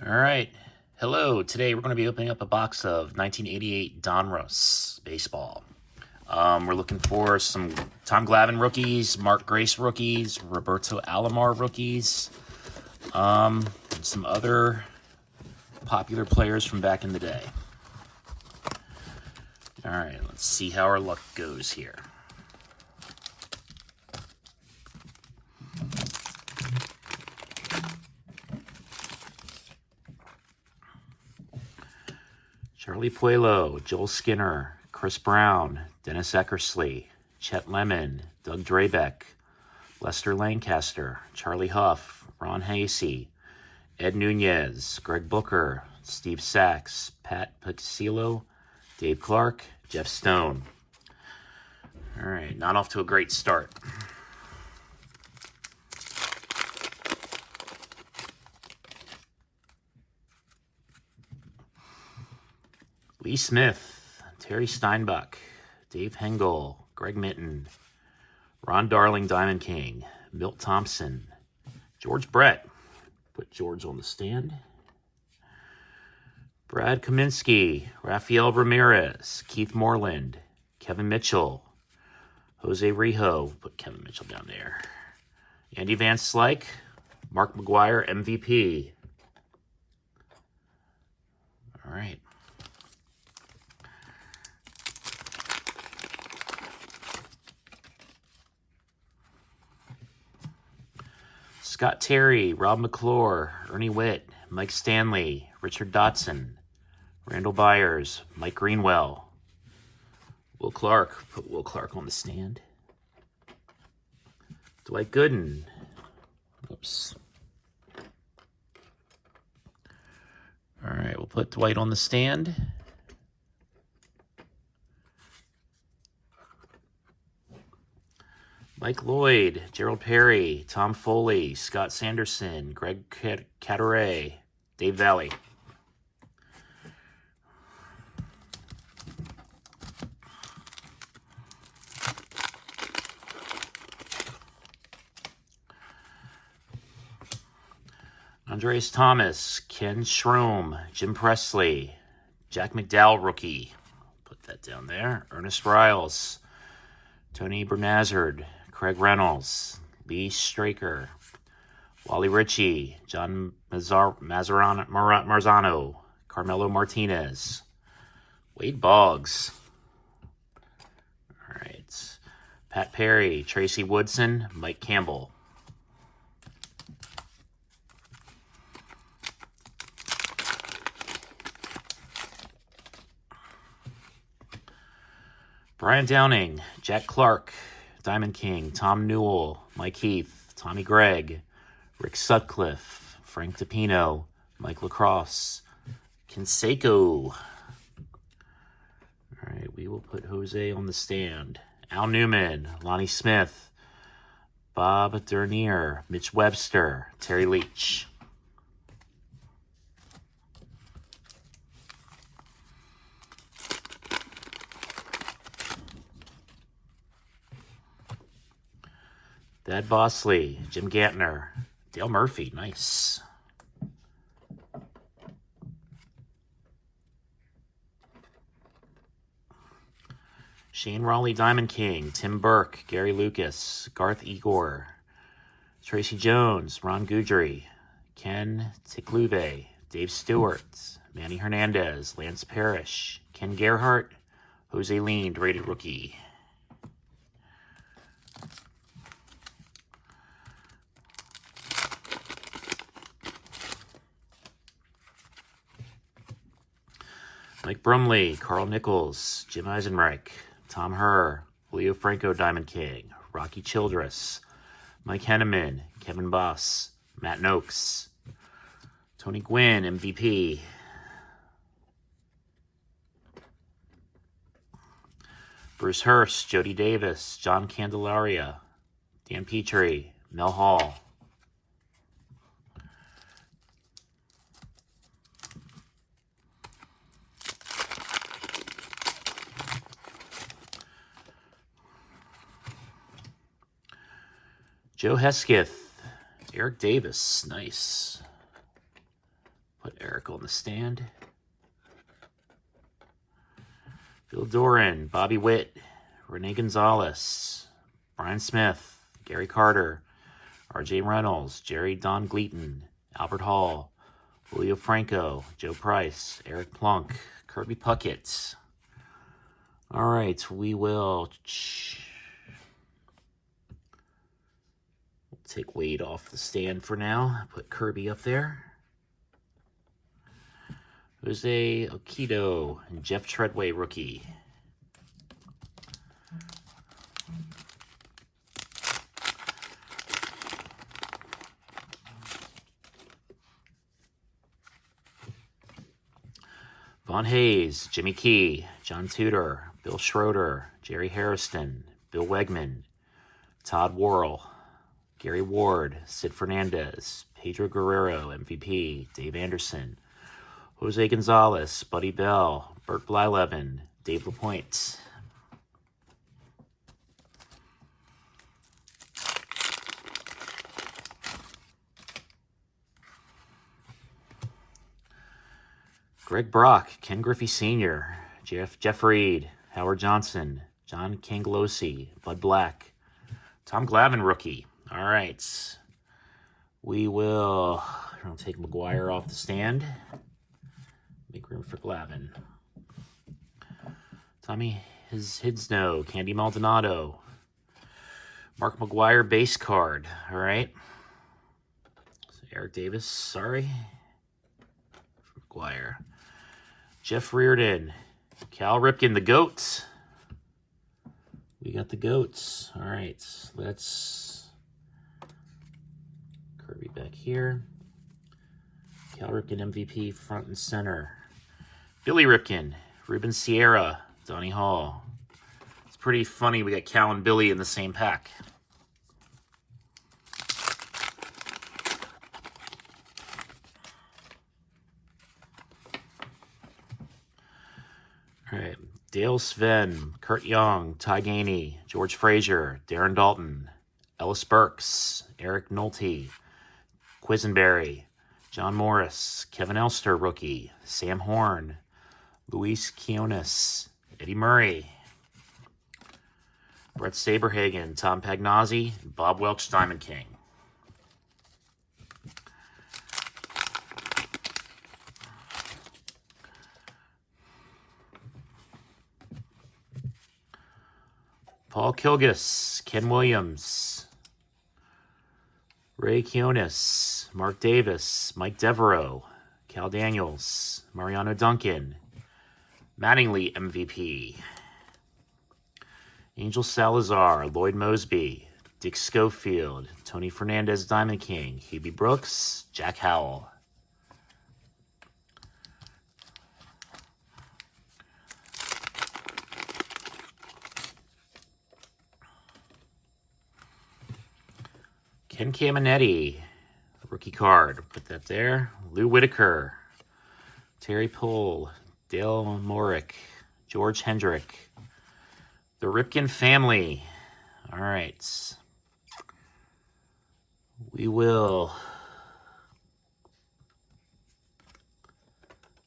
All right. Hello. Today we're going to be opening up a box of 1988 Donruss baseball. We're looking for some Tom Glavine rookies, Mark Grace rookies, Roberto Alomar rookies, and some other popular players from back in the day. All right, let's see how our luck goes here. Charlie Puelo, Joel Skinner, Chris Brown, Dennis Eckersley, Chet Lemon, Doug Drabeck, Lester Lancaster, Charlie Huff, Ron Hasey, Ed Nunez, Greg Booker, Steve Sachs, Pat Picciolo, Dave Clark, Jeff Stone. All right, not off to a great start. Lee Smith, Terry Steinbach, Dave Hengel, Greg Mitton, Ron Darling, Diamond King, Milt Thompson, George Brett. Put George on the stand. Brad Kaminsky, Rafael Ramirez, Keith Moreland, Kevin Mitchell, Jose Rijo. Put Kevin Mitchell down there. Andy Van Slyke, Mark McGuire, MVP. All right. Scott Terry, Rob McClure, Ernie Witt, Mike Stanley, Richard Dotson, Randall Byers, Mike Greenwell, Will Clark. Put Will Clark on the stand. Dwight Gooden. Oops. All right, we'll put Dwight on the stand. Mike Lloyd, Gerald Perry, Tom Foley, Scott Sanderson, Greg Cadaret, Dave Valley. Andres Thomas, Ken Schroem, Jim Presley, Jack McDowell rookie. Put that down there. Ernest Riles, Tony Bernazard, Craig Reynolds, Lee Straker, Wally Ritchie, John Marzano, Carmelo Martinez, Wade Boggs. All right. Pat Perry, Tracy Woodson, Mike Campbell. Brian Downing, Jack Clark, Diamond King, Tom Newell, Mike Heath, Tommy Gregg, Rick Sutcliffe, Frank DePino, Mike Lacrosse, Canseco. All right, we will put Jose on the stand. Al Newman, Lonnie Smith, Bob Dernier, Mitch Webster, Terry Leach. Thad Bosley, Jim Gantner, Dale Murphy, nice. Shane Raleigh, Diamond King, Tim Burke, Gary Lucas, Garth Igor, Tracy Jones, Ron Guidry, Ken Tikluve, Dave Stewart, Manny Hernandez, Lance Parrish, Ken Gerhart, Jose Lean, rated rookie. Mike Brumley, Carl Nichols, Jim Eisenreich, Tom Herr, Leo Franco, Diamond King, Rocky Childress, Mike Henneman, Kevin Boss, Matt Noakes, Tony Gwynn, MVP. Bruce Hurst, Jody Davis, John Candelaria, Dan Petrie, Mel Hall. Joe Hesketh, Eric Davis, nice. Put Eric on the stand. Phil Doran, Bobby Witt, Renee Gonzalez, Brian Smith, Gary Carter, R.J. Reynolds, Jerry Don Gleaton, Albert Hall, Julio Franco, Joe Price, Eric Plunk, Kirby Puckett. All right, we'll take Wade off the stand for now. Put Kirby up there. Jose Okido and Jeff Treadway, rookie. Von Hayes, Jimmy Key, John Tudor, Bill Schroeder, Jerry Harrison, Bill Wegman, Todd Worrell, Gary Ward, Sid Fernandez, Pedro Guerrero, MVP, Dave Anderson, Jose Gonzalez, Buddy Bell, Bert Blyleven, Dave LaPointe. Greg Brock, Ken Griffey Sr., Jeff Reed, Howard Johnson, John Cangelosi, Bud Black, Tom Glavine, rookie. All right. We will take McGuire off the stand. Make room for Glavine. Tommy Hidsnow, Candy Maldonado, Mark McGuire base card. All right. So Eric Davis, sorry. McGuire. Jeff Reardon, Cal Ripken, the GOAT. We got the GOATs. All right, let's Kirby back here. Cal Ripken, MVP, front and center. Billy Ripken, Ruben Sierra, Donnie Hall. It's pretty funny we got Cal and Billy in the same pack. All right, Dale Sven, Kurt Young, Ty Gainey, George Frazier, Darren Dalton, Ellis Burks, Eric Nolte, Quisenberry, John Morris, Kevin Elster, rookie, Sam Horn, Luis Quinones, Eddie Murray, Brett Saberhagen, Tom Pagnozzi, Bob Welch, Diamond King. Paul Kilgus, Ken Williams, Ray Kionis, Mark Davis, Mike Devereaux, Cal Daniels, Mariano Duncan, Mattingly MVP, Angel Salazar, Lloyd Mosby, Dick Schofield, Tony Fernandez Diamond King, Hubie Brooks, Jack Howell. Ken Caminetti, rookie card. Put that there. Lou Whitaker, Terry Poole, Dale Morick, George Hendrick, the Ripken family. All right. We will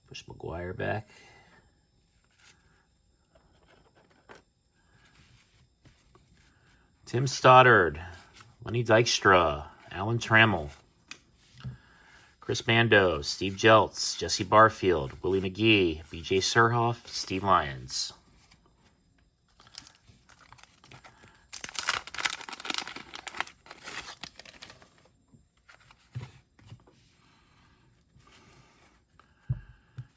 push McGuire back. Tim Stoddard, Lenny Dykstra, Alan Trammell, Chris Bando, Steve Jeltz, Jesse Barfield, Willie McGee, BJ Surhoff, Steve Lyons.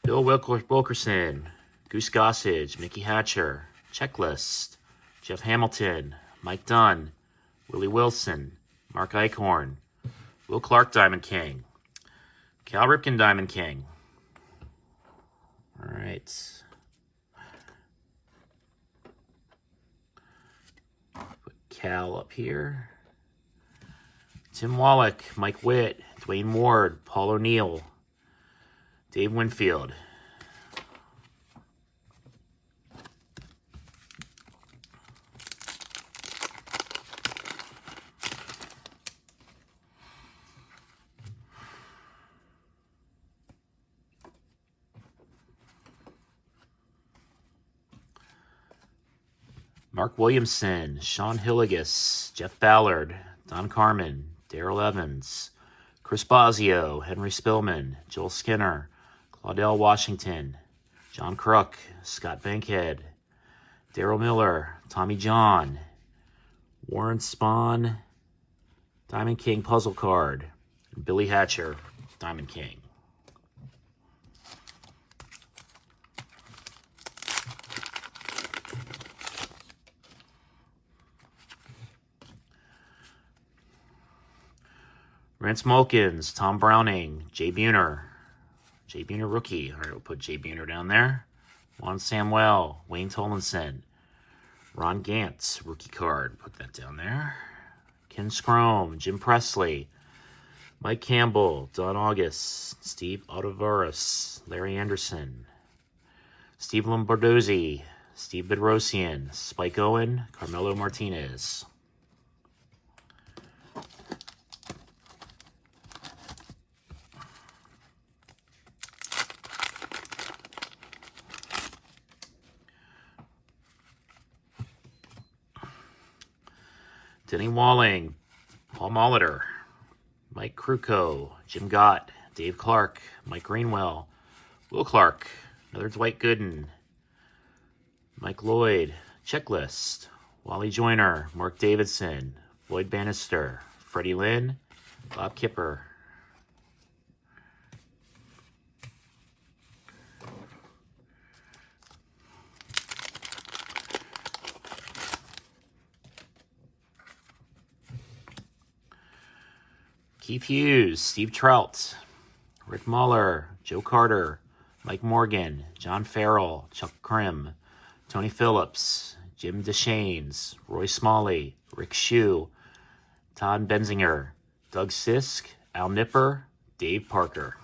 Bill Wilkerson, Goose Gossage, Mickey Hatcher, Checklist, Jeff Hamilton, Mike Dunn, Willie Wilson, Mark Eichhorn, Will Clark Diamond King, Cal Ripken Diamond King. All right. Put Cal up here. Tim Wallach, Mike Witt, Dwayne Ward, Paul O'Neill, Dave Winfield. Mark Williamson, Sean Hilligus, Jeff Ballard, Don Carmen, Darrell Evans, Chris Bosio, Henry Spillman, Joel Skinner, Claudel Washington, John Crook, Scott Bankhead, Daryl Miller, Tommy John, Warren Spahn, Diamond King puzzle card, and Billy Hatcher, Diamond King. Rance Mulkins, Tom Browning, Jay Buhner rookie. All right, we'll put Jay Buhner down there. Juan Samuel, Wayne Tollinson, Ron Gantz, rookie card. Put that down there. Ken Scrome, Jim Presley, Mike Campbell, Don August, Steve Otovaris, Larry Anderson, Steve Lombardozzi, Steve Bedrosian, Spike Owen, Carmelo Martinez. Denny Walling, Paul Molitor, Mike Krukow, Jim Gott, Dave Clark, Mike Greenwell, Will Clark, another Dwight Gooden, Mike Lloyd, Checklist, Wally Joyner, Mark Davidson, Floyd Bannister, Freddie Lynn, Bob Kipper. Keith Hughes, Steve Trout, Rick Muller, Joe Carter, Mike Morgan, John Farrell, Chuck Krim, Tony Phillips, Jim Deschaines, Roy Smalley, Rick Shue, Todd Benzinger, Doug Sisk, Al Nipper, Dave Parker.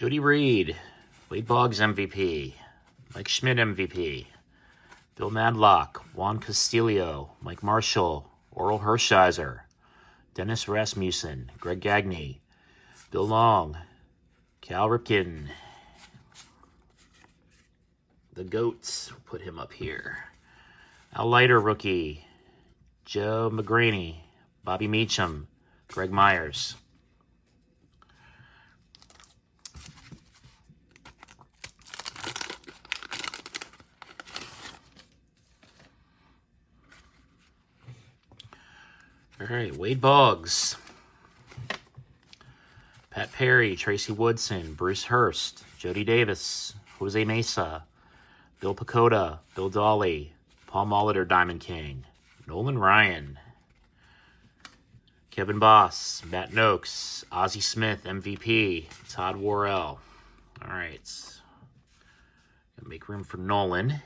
Jody Reed, Wade Boggs MVP, Mike Schmidt MVP, Bill Madlock, Juan Castillo, Mike Marshall, Oral Hershiser, Dennis Rasmussen, Greg Gagne, Bill Long, Cal Ripken, the GOATs, put him up here, Al Leiter rookie, Joe McGraney, Bobby Meacham, Greg Myers. All right, Wade Boggs, Pat Perry, Tracy Woodson, Bruce Hurst, Jody Davis, Jose Mesa, Bill Pacoda, Bill Dawley, Paul Molitor, Diamond King, Nolan Ryan, Kevin Boss, Matt Noakes, Ozzie Smith, MVP, Todd Worrell. All right, gonna make room for Nolan.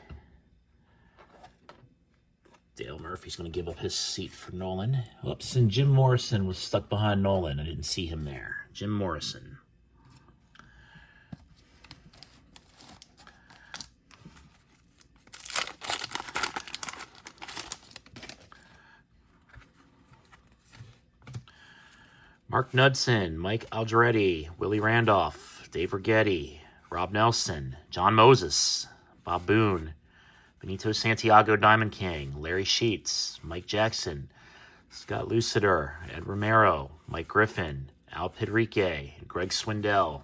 Dale Murphy's going to give up his seat for Nolan. Whoops, and Jim Morrison was stuck behind Nolan. I didn't see him there. Jim Morrison. Mark Knudsen, Mike Algeretti, Willie Randolph, Dave Rigetti, Rob Nelson, John Moses, Bob Boone, Benito Santiago, Diamond King, Larry Sheets, Mike Jackson, Scott Lucider, Ed Romero, Mike Griffin, Al Pedrique, Greg Swindell.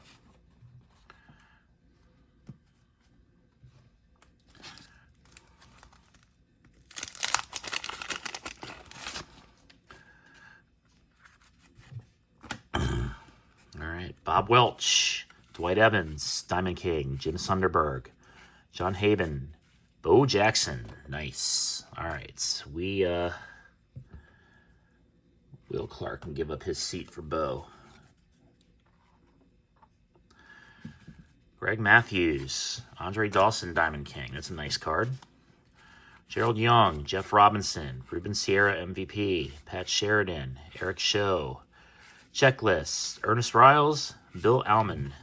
All right, Bob Welch, Dwight Evans, Diamond King, Jim Sunderberg, John Haven, Bo Jackson. Nice. All right. Will Clark can give up his seat for Bo. Greg Matthews, Andre Dawson, Diamond King. That's a nice card. Gerald Young, Jeff Robinson, Ruben Sierra, MVP, Pat Sheridan, Eric Show, Checklist, Ernest Riles, Bill Alman.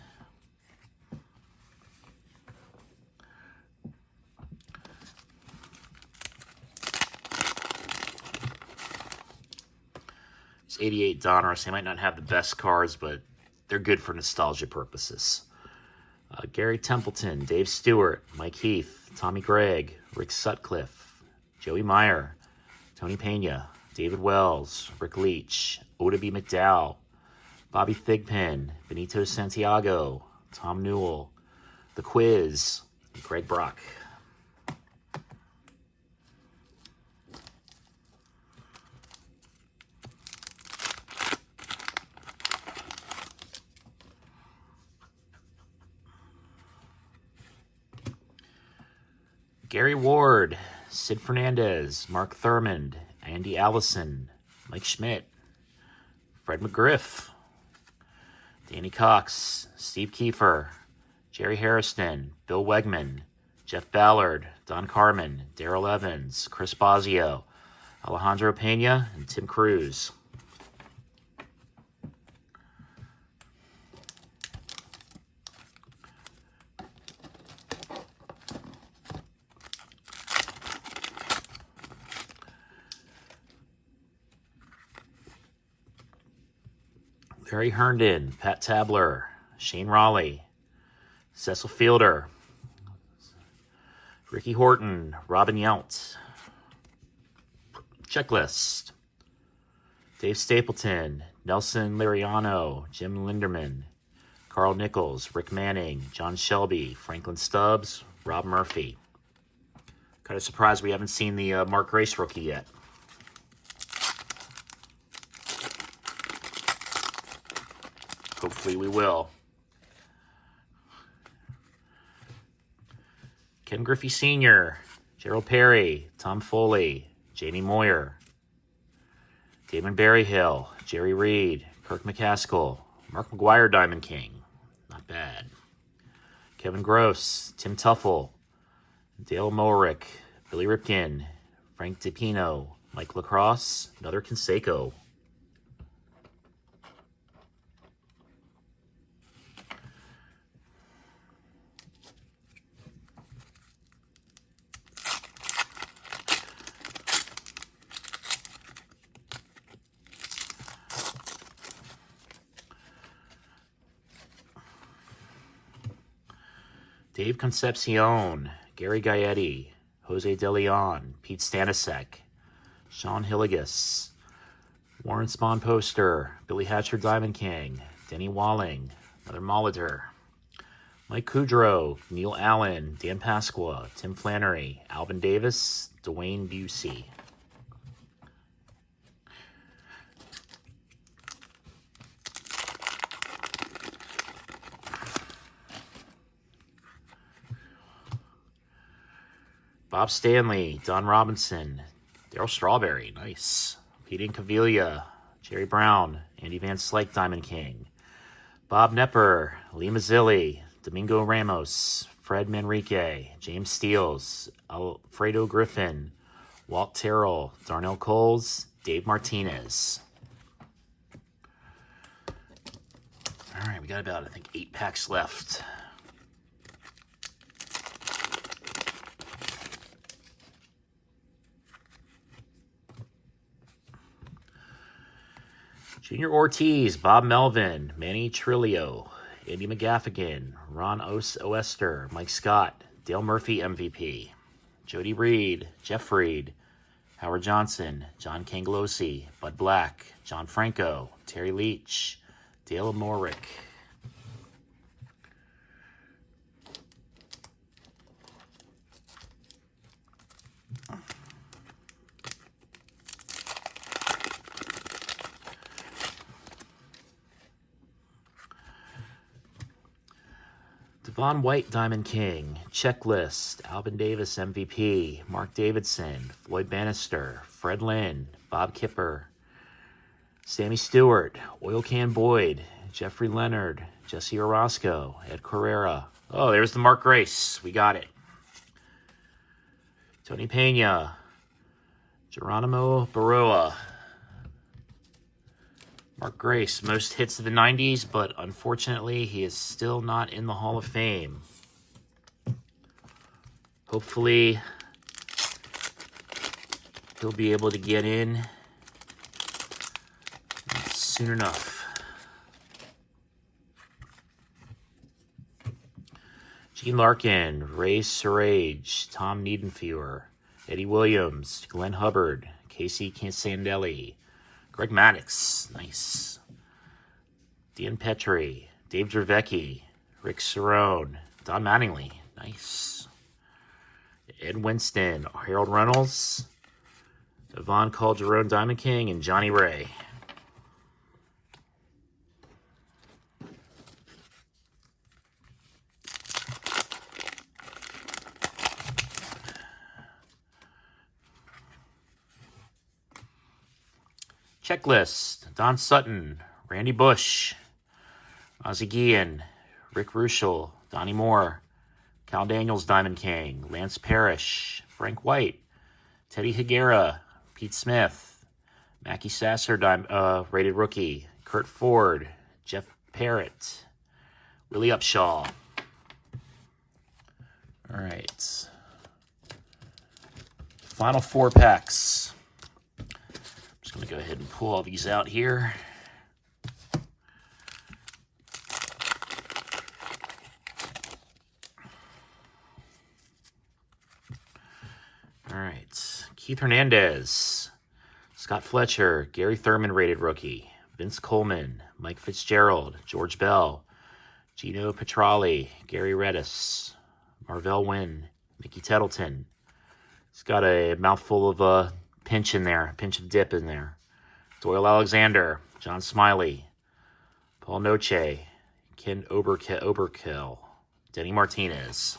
It's 88 Donruss. They might not have the best cards, but they're good for nostalgia purposes. Gary Templeton, Dave Stewart, Mike Heath, Tommy Gregg, Rick Sutcliffe, Joey Meyer, Tony Pena, David Wells, Rick Leach, Oda B. McDowell, Bobby Thigpen, Benito Santiago, Tom Newell, The Quiz, and Greg Brock. Gary Ward, Sid Fernandez, Mark Thurmond, Andy Allison, Mike Schmidt, Fred McGriff, Danny Cox, Steve Kiefer, Jerry Hairston, Bill Wegman, Jeff Ballard, Don Carmen, Darrell Evans, Chris Bosio, Alejandro Pena, and Tim Cruz. Larry Herndon, Pat Tabler, Shane Raleigh, Cecil Fielder, Ricky Horton, Robin Yount. Checklist. Dave Stapleton, Nelson Liriano, Jim Linderman, Carl Nichols, Rick Manning, John Shelby, Franklin Stubbs, Rob Murphy. Kind of surprised we haven't seen the Mark Grace rookie yet. Hopefully we will. Ken Griffey Sr., Gerald Perry, Tom Foley, Jamie Moyer, Damon Berryhill, Jerry Reed, Kirk McCaskill, Mark McGuire Diamond King. Not bad. Kevin Gross, Tim Tuffle, Dale Mohrick, Billy Ripken, Frank DiPino, Mike Lacrosse, another Canseco. Dave Concepcion, Gary Gaetti, Jose De Leon, Pete Stanisek, Sean Hilligus, Warren Spahn Poster, Billy Hatcher Diamond King, Denny Walling, another Molitor, Mike Kudrow, Neil Allen, Dan Pasqua, Tim Flannery, Alvin Davis, Dwayne Busey. Bob Stanley, Don Robinson, Darryl Strawberry, nice. Pete Incaviglia, Jerry Brown, Andy Van Slyke, Diamond King. Bob Nepper, Lee Mazzilli, Domingo Ramos, Fred Manrique, James Steels, Alfredo Griffin, Walt Terrell, Darnell Coles, Dave Martinez. All right, we got about, I think, 8 packs left. Junior Ortiz, Bob Melvin, Manny Trillo, Andy McGaffigan, Ron Oester, Mike Scott, Dale Murphy MVP, Jody Reed, Jeff Reed, Howard Johnson, John Canglosi, Bud Black, John Franco, Terry Leach, Dale Morick. Devon White, Diamond King, Checklist, Alvin Davis, MVP, Mark Davidson, Floyd Bannister, Fred Lynn, Bob Kipper, Sammy Stewart, Oil Can Boyd, Jeffrey Leonard, Jesse Orozco, Ed Carrera. Oh, there's the Mark Grace. We got it. Tony Pena, Geronimo Baroa. Mark Grace, most hits of the 90s, but unfortunately, he is still not in the Hall of Fame. Hopefully, he'll be able to get in soon enough. Gene Larkin, Ray Surage, Tom Niedenfewer, Eddie Williams, Glenn Hubbard, Casey Sandelli, Greg Maddox, nice. Dean Petrie, Dave Dravecki, Rick Cerrone, Don Mattingly, nice. Ed Winston, Harold Reynolds, Yvonne Calderon, Diamond King, and Johnny Ray. Checklist: Don Sutton, Randy Bush, Ozzie Guillen, Rick Ruschel, Donnie Moore, Cal Daniels, Diamond King, Lance Parrish, Frank White, Teddy Higuera, Pete Smith, Mackie Sasser, rated rookie, Kurt Ford, Jeff Parrott, Willie Upshaw. All right. Final 4 packs. I'm just going to go ahead and pull all these out here. All right. Keith Hernandez, Scott Fletcher, Gary Thurman rated rookie, Vince Coleman, Mike Fitzgerald, George Bell, Gino Petrali, Gary Redis, Marvell Wynn, Mickey Tettleton. He's got a mouthful of pinch in there, a pinch of dip in there. Doyle Alexander, John Smiley, Paul Noche, Ken Oberkill, Denny Martinez.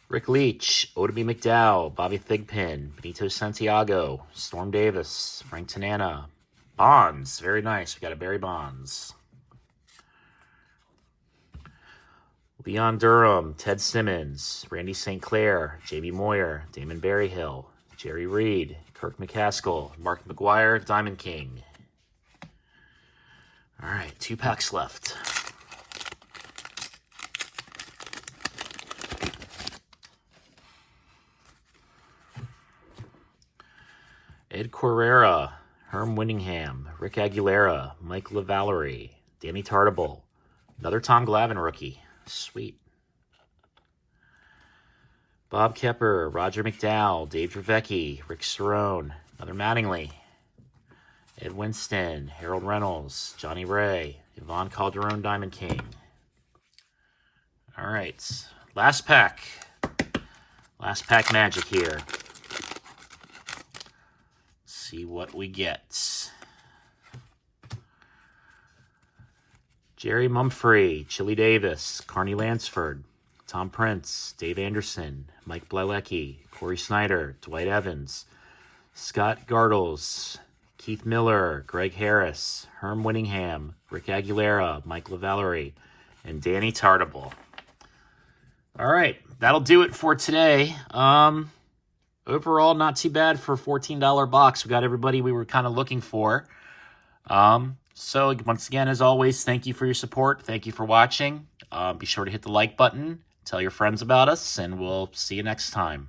Rick Leach, Odeby McDowell, Bobby Thigpen, Benito Santiago, Storm Davis, Frank Tanana, Bonds, very nice. We got a Barry Bonds. Leon Durham, Ted Simmons, Randy St. Clair, J.B. Moyer, Damon Berryhill, Jerry Reed, Kirk McCaskill, Mark McGuire, Diamond King. All right, 2 packs left. Ed Correra, Herm Winningham, Rick Aguilera, Mike LaVallerie, Danny Tartable, another Tom Glavine rookie. Sweet. Bob Kepper, Roger McDowell, Dave Dravecki, Rick Cerrone, another Mattingly, Ed Winston, Harold Reynolds, Johnny Ray, Yvonne Calderon, Diamond King. All right, last pack. Last pack magic here. See what we get. Jerry Mumphrey, Chili Davis, Carney Lansford, Tom Prince, Dave Anderson, Mike Bleilecki, Corey Snyder, Dwight Evans, Scott Gardles, Keith Miller, Greg Harris, Herm Winningham, Rick Aguilera, Mike LaVallerie, and Danny Tartable. All right, that'll do it for today. Overall, not too bad for a $14 box. We got everybody we were kind of looking for. So once again, as always, thank you for your support. Thank you for watching. Be sure to hit the like button, tell your friends about us, and we'll see you next time.